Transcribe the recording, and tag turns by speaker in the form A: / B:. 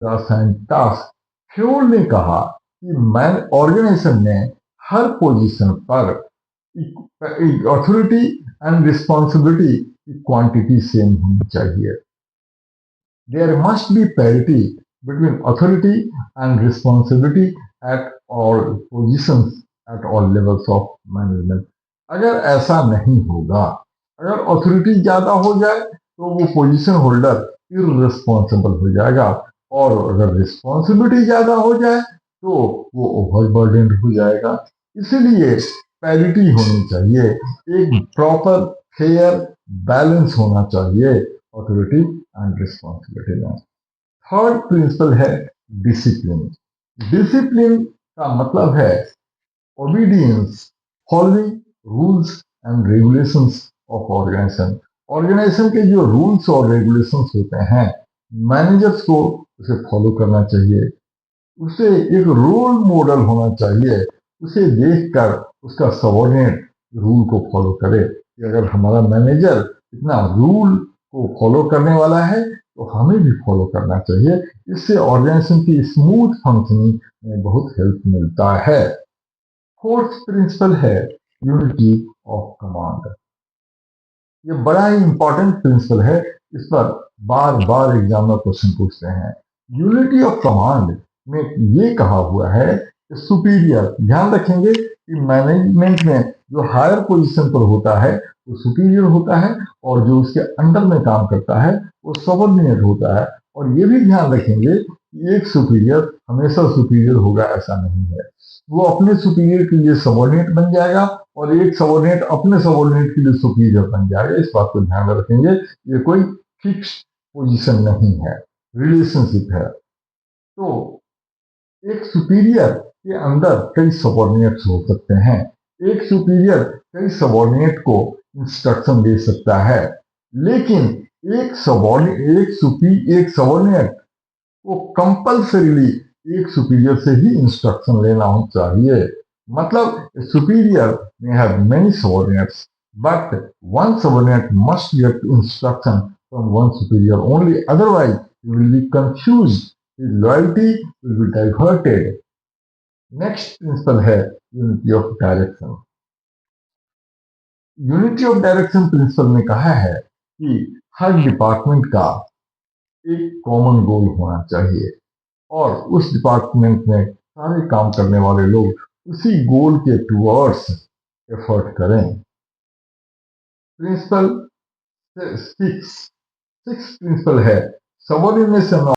A: Assign task. Fuel ने कहा कि मैन ऑर्गेनाइजेशन में हर पोजीशन पर अथॉरिटी एंड रिस्पॉन्सिबिलिटी की क्वांटिटी सेम होनी चाहिए। There must be parity between authority and responsibility at all positions, at all levels of management. अगर ऐसा नहीं होगा, अगर अथॉरिटी ज्यादा हो जाए तो वो पोजीशन होल्डर इररिस्पॉन्सिबल हो जाएगा, और अगर रिस्पॉन्सिबिलिटी ज्यादा हो जाए तो वो ओवरबर्डेंड हो जाएगा। इसीलिए पैरिटी होनी चाहिए, एक प्रॉपर फेयर बैलेंस होना चाहिए अथॉरिटी एंड रिस्पॉन्सिबिलिटी में। थर्ड प्रिंसिपल है डिसिप्लिन। डिसिप्लिन का मतलब है obedience, following rules and regulations of organisation. Organisation के जो रूल्स और रेगुलेशंस होते हैं, मैनेजर्स को उसे फॉलो करना चाहिए। उसे एक रोल मॉडल होना चाहिए, उसे देखकर उसका सबॉर्डिनेट रूल को फॉलो करे कि अगर हमारा मैनेजर इतना रूल को फॉलो करने वाला है तो हमें भी फॉलो करना चाहिए। इससे ऑर्गेनाइजेशन की स्मूथ फंक्शनिंग में बहुत हेल्प मिलता है। फोर्थ प्रिंसिपल है यूनिटी ऑफ कमांड। ये बड़ा ही इंपॉर्टेंट प्रिंसिपल है, इस पर बार बार एग्जाम में क्वेश्चन पूछते हैं। यूनिटी ऑफ कमांड में ये कहा हुआ है कि सुपीरियर, ध्यान रखेंगे कि मैनेजमेंट में जो हायर पोजीशन पर होता है वो सुपीरियर होता है, और जो उसके अंडर में काम करता है वो सबऑर्डिनेट होता है। और ये भी ध्यान रखेंगे कि एक सुपीरियर हमेशा सुपीरियर होगा ऐसा नहीं है, वो अपने सुपीरियर के लिए सबऑर्डिनेट बन जाएगा और एक सबऑर्डिनेट अपने सबऑर्डिनेट के लिए सुपीरियर बन जाएगा। इस बात को ध्यान में रखेंगे, ये कोई फिक्स पोजीशन नहीं है, रिलेशनशिप है। तो एक सुपीरियर के अंदर कई सबऑर्डिनेट्स हो सकते हैं, एक सुपीरियर कई सबऑर्डिनेट को इंस्ट्रक्शन दे सकता है, लेकिन एक सबऑर्डिनेट को कंपल्सरीली एक सुपीरियर से ही इंस्ट्रक्शन लेना चाहिए। मतलब superior may have many subordinates, but one subordinate must get instruction from one superior only, otherwise he will be confused, his loyalty will be diverted. Next principle है unity of direction. Unity of direction principle ने कहा है कि हर department का एक common goal होना चाहिए, और उस डिपार्टमेंट में सारे काम करने वाले लोग उसी गोल के टुवर्ड्स एफर्ट करें। प्रिंसिपल सिक्स सिक्स प्रिंसिपल है सबॉर्डिनेशन